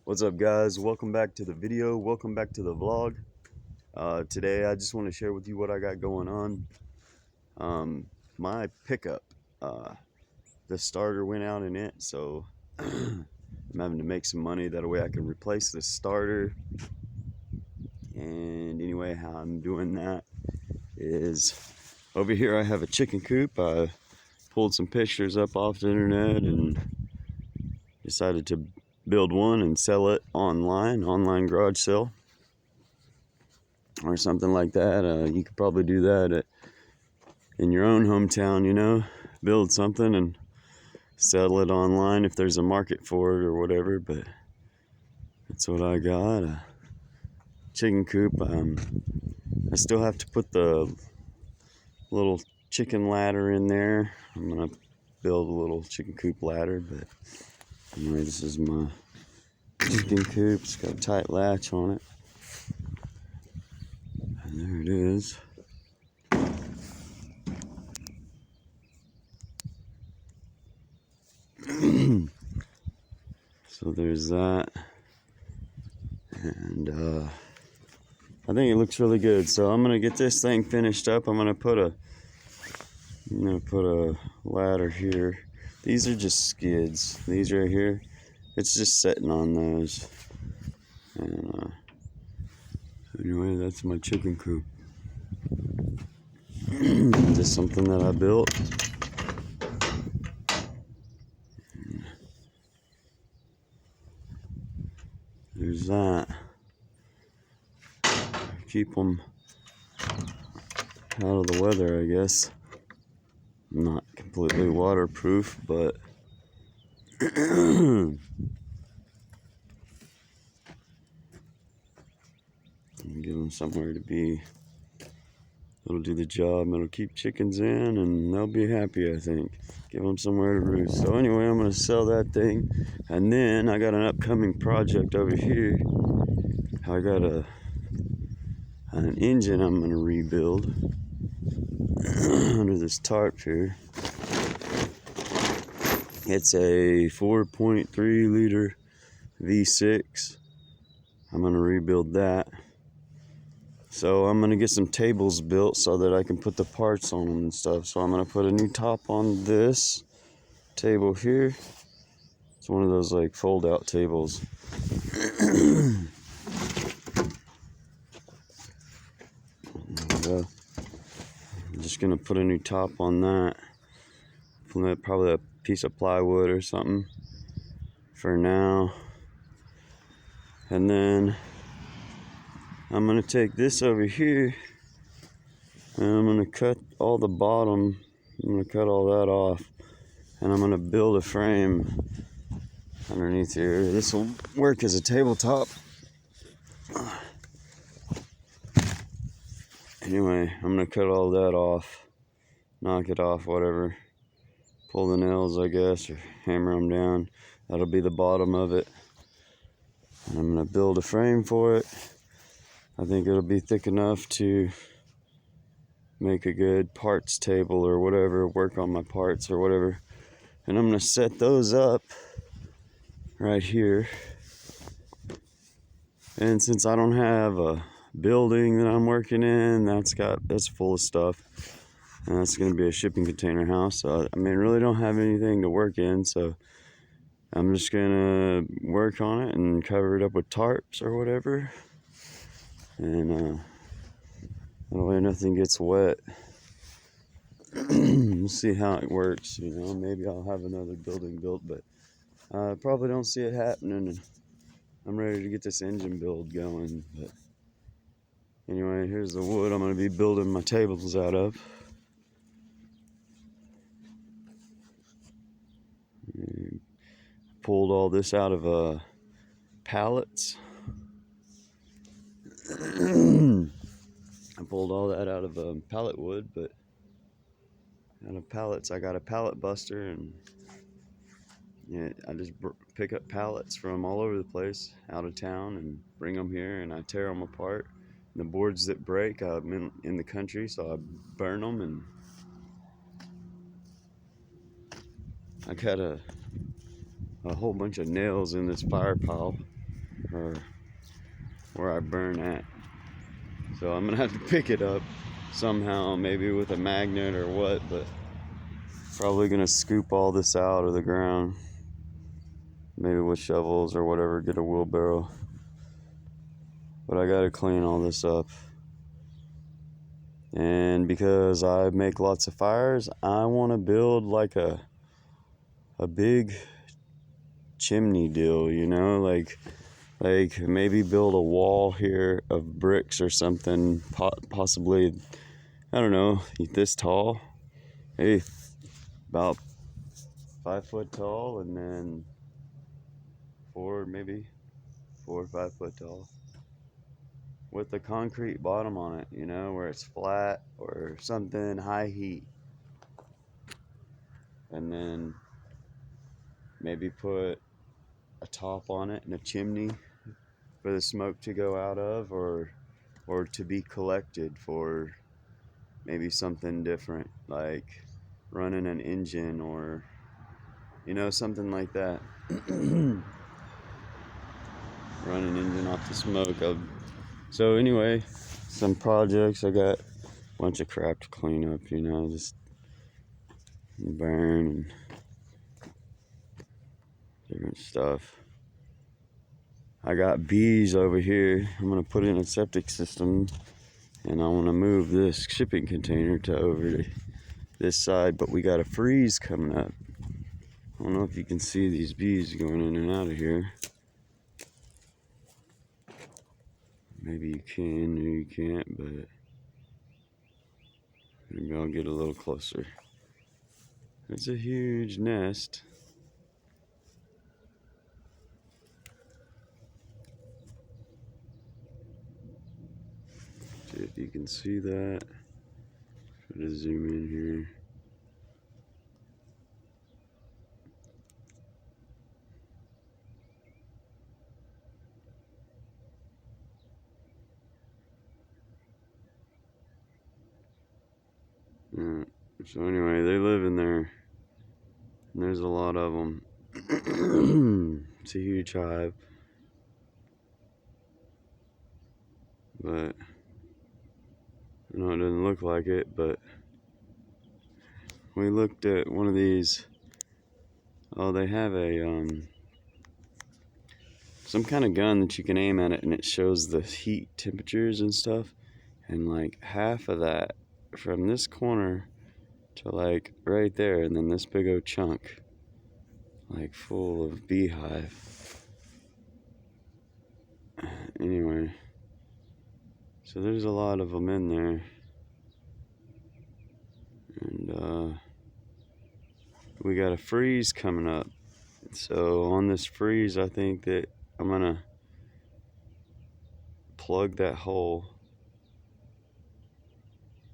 What's up, guys? Welcome back to the video. Welcome back to the vlog. Today I just want to share with you what I got going on. My pickup, the starter went out in it, so I'm having to make some money. That way I can replace the starter. And anyway, how I'm doing that is over here I have a chicken coop. I pulled some pictures up off the internet and decided to build one and sell it online garage sale or something like that. You could probably do that in your own hometown, build something and sell it online if there's a market for it or whatever. But that's what I got, a chicken coop. I still have to put the little chicken ladder in there. I'm gonna build a little chicken coop ladder, but anyway, this is my chicken coop. It's got a tight latch on it, and there it is. So there's that, and I think it looks really good. So I'm gonna get this thing finished up. I'm gonna put a ladder here. These are just skids. These right here, it's just sitting on those. And anyway, that's my chicken coop. Just something that I built. There's that. Keep them out of the weather, I guess. Not completely waterproof, but give them somewhere to be. It'll do the job. It'll keep chickens in, and they'll be happy, I think. Give them somewhere to roost. So anyway, I'm going to sell that thing, and then I got an upcoming project over here. I got an engine I'm going to rebuild under this tarp here. It's a 4.3 liter V6. I'm going to rebuild that. So I'm going to get some tables built so that I can put the parts on them and stuff. So I'm going to put a new top on this table here. It's one of those like fold out tables. I'm just going to put a new top on that. Probably a piece of plywood or something for now. And then I'm going to take this over here and I'm going to cut all the bottom. I'm going to cut all that off, and I'm going to build a frame underneath here. This will work as a tabletop. Anyway, I'm going to cut all that off, knock it off, whatever. Pull the nails, I guess, or hammer them down. That'll be the bottom of it. And I'm going to build a frame for it. I think it'll be thick enough to make a good parts table or whatever, work on my parts or whatever. And I'm going to set those up right here. And since I don't have a building that I'm working in, that's full of stuff. And that's going to be a shipping container house. So, I mean, really don't have anything to work in. So I'm just going to work on it and cover it up with tarps or whatever. And that way nothing gets wet. We'll see how it works. Maybe I'll have another building built, but I probably don't see it happening. I'm ready to get this engine build going. But anyway, here's the wood I'm going to be building my tables out of. Pulled all this out of pallets. I pulled all that out of pallet wood, but out of pallets, I got a pallet buster, and I just pick up pallets from all over the place, out of town, and bring them here, and I tear them apart. And the boards that break, I'm in the country, so I burn them, and I got a whole bunch of nails in this fire pile. or where I burn at. So I'm gonna have to pick it up somehow, maybe with a magnet or what, but probably gonna scoop all this out of the ground, maybe with shovels or whatever, get a wheelbarrow. But I gotta clean all this up. And because I make lots of fires, I want to build like a big chimney deal, you know, like maybe build a wall here of bricks or something, possibly, I don't know, this tall, maybe about 5 foot tall, and then maybe 4 or 5 foot tall, with a concrete bottom on it, you know, where it's flat or something, high heat. And then maybe put a top on it and a chimney for the smoke to go out of, or to be collected for maybe something different, like running an engine, or you know, something like that. Run an engine off the smoke. So anyway, some projects. I got a bunch of crap to clean up, you know, just burn and different stuff. I got bees over here. I'm gonna put in a septic system, and I want to move this shipping container to over to this side, but we got a freeze coming up. I don't know if you can see these bees going in and out of here. Maybe you can, or you can't, but maybe I'll get a little closer. It's a huge nest. See if you can see that. Try to zoom in here. Yeah. So anyway, they live in there, and there's a lot of them. It's a huge hive, but I know it doesn't look like it, but we looked at one of these. Oh, they have a some kind of gun that you can aim at it, and it shows the heat temperatures and stuff. And like half of that from this corner to like right there, and then this big old chunk, like full of beehive. Anyway, so there's a lot of them in there, and we got a freeze coming up. So on this freeze, I think that I'm gonna plug that hole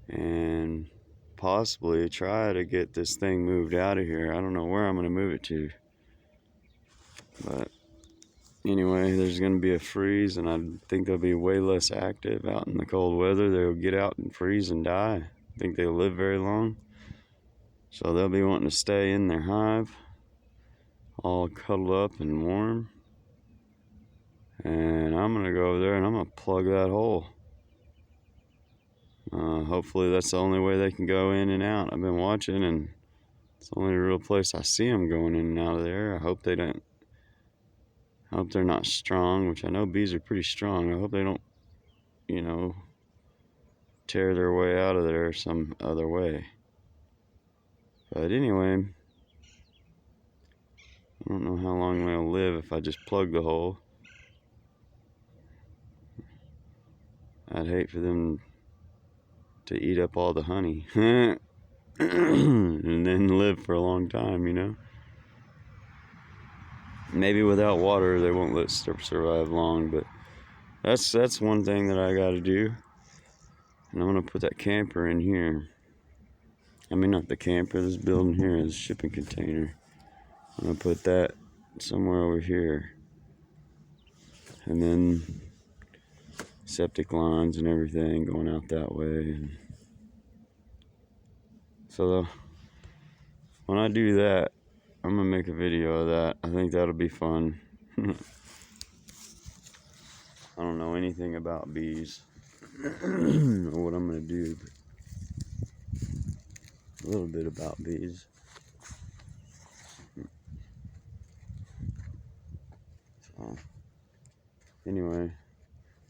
and possibly try to get this thing moved out of here. I don't know where I'm gonna move it to, but anyway, there's gonna be a freeze, and I think they'll be way less active out in the cold weather. They'll get out and freeze and die. I think they'll live very long, so they'll be wanting to stay in their hive, all cuddled up and warm. And I'm gonna go over there and I'm gonna plug that hole. Hopefully that's the only way they can go in and out. I've been watching, and it's the only real place I see them going in and out of there. I hope they don't. I hope they're not strong, which I know bees are pretty strong. I hope they don't, you know, tear their way out of there some other way. But anyway, I don't know how long they'll live if I just plug the hole. I'd hate for them to eat up all the honey and then live for a long time, you know. Maybe without water they won't survive long, but that's one thing that I got to do. And I'm gonna put that camper in here. I mean, not the camper, this building here, this shipping container. I'm gonna put that somewhere over here, and then septic lines and everything going out that way. And so when I do that, I'm gonna make a video of that. I think that'll be fun. I don't know anything about bees or what I'm gonna do, but a little bit about bees. So anyway,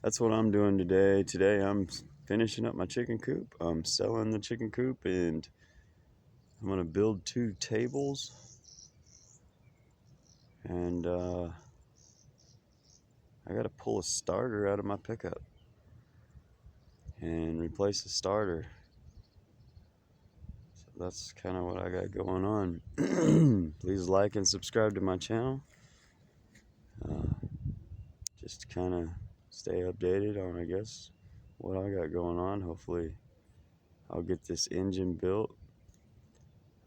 that's what I'm doing today. Today I'm finishing up my chicken coop. I'm selling the chicken coop, and I'm gonna build 2 tables, and I gotta pull a starter out of my pickup and replace the starter. So that's kind of what I got going on. Please like and subscribe to my channel. Just to kind of stay updated on, I guess, what I got going on. Hopefully I'll get this engine built.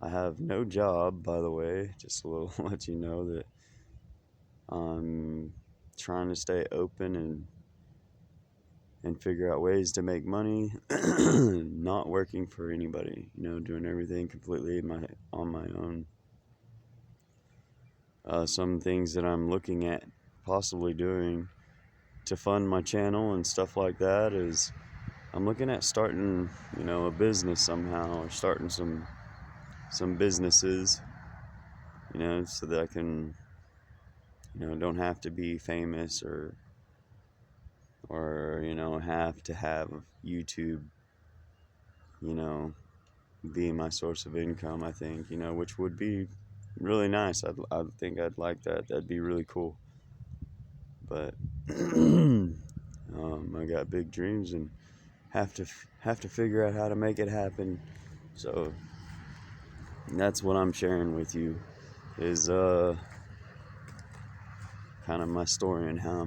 I have no job, by the way, just a little let you know that I'm trying to stay open and figure out ways to make money, not working for anybody, doing everything completely on my own. Some things that I'm looking at possibly doing to fund my channel and stuff like that is I'm looking at starting, a business somehow, or starting some businesses, so that I can, don't have to be famous or have to have YouTube, be my source of income, I think, which would be really nice. I think I'd like that. That'd be really cool. But I got big dreams and have to figure out how to make it happen. So that's what I'm sharing with you, is kind of my story and how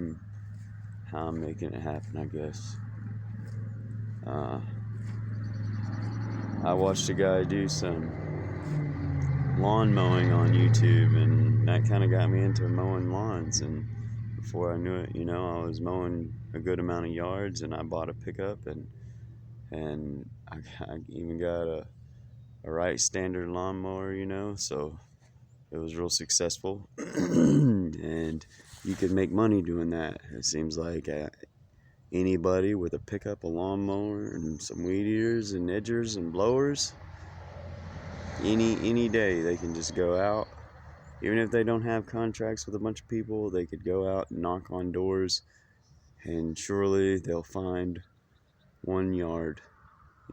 I'm making it happen, I guess. I watched a guy do some lawn mowing on YouTube, and that kind of got me into mowing lawns. And before I knew it, I was mowing a good amount of yards, and I bought a pickup, and I even got a right standard lawnmower, so it was real successful. And you could make money doing that. It seems like anybody with a pickup, a lawnmower, and some weed eaters and edgers and blowers, any day they can just go out. Even if they don't have contracts with a bunch of people, they could go out and knock on doors, and surely they'll find 1 yard.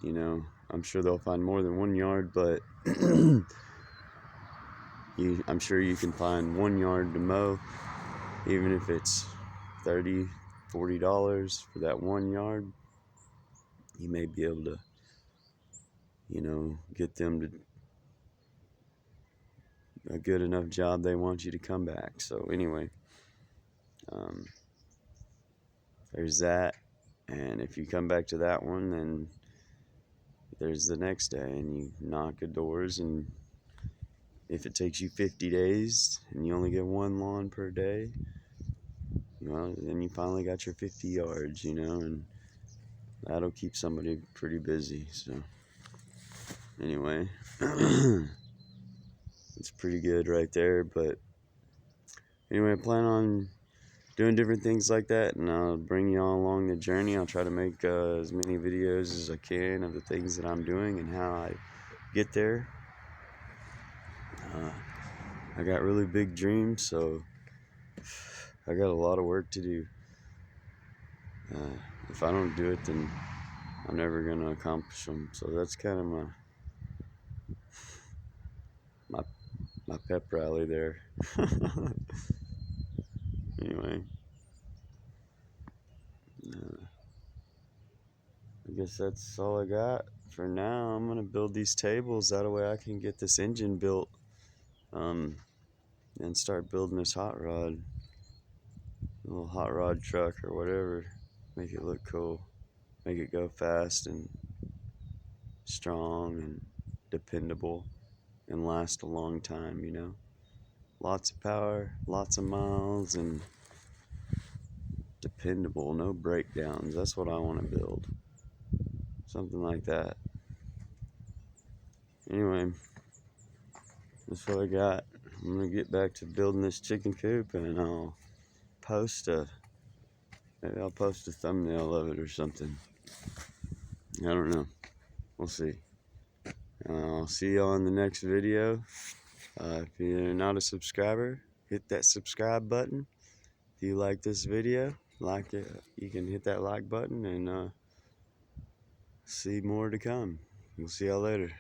I'm sure they'll find more than 1 yard, but I'm sure you can find 1 yard to mow, even if it's $30, $40 for that 1 yard. You may be able to, get them to a good enough job they want you to come back. So anyway, there's that. And if you come back to that one, then there's the next day, and you knock at doors, and if it takes you 50 days and you only get 1 lawn per day, well, then you finally got your 50 yards, and that'll keep somebody pretty busy. So anyway, it's pretty good right there. But anyway, I plan on doing different things like that, and I'll bring you all along the journey. I'll try to make as many videos as I can of the things that I'm doing and how I get there. I got really big dreams, so I got a lot of work to do. If I don't do it, then I'm never gonna accomplish them. So that's kind of my pep rally there. Anyway, I guess that's all I got for now. I'm gonna build these tables, that way I can get this engine built, and start building this hot rod, little hot rod truck or whatever. Make it look cool, make it go fast and strong and dependable and last a long time. Lots of power, lots of miles, and dependable, no breakdowns. That's what I want to build, something like that. Anyway, that's what I got. I'm gonna get back to building this chicken coop, and I'll post a Maybe I'll post a thumbnail of it or something. I don't know. We'll see. I'll see you on the next video. If you're not a subscriber, hit that subscribe button. If you like this video, like it, you can hit that like button and see more to come. We'll see y'all later.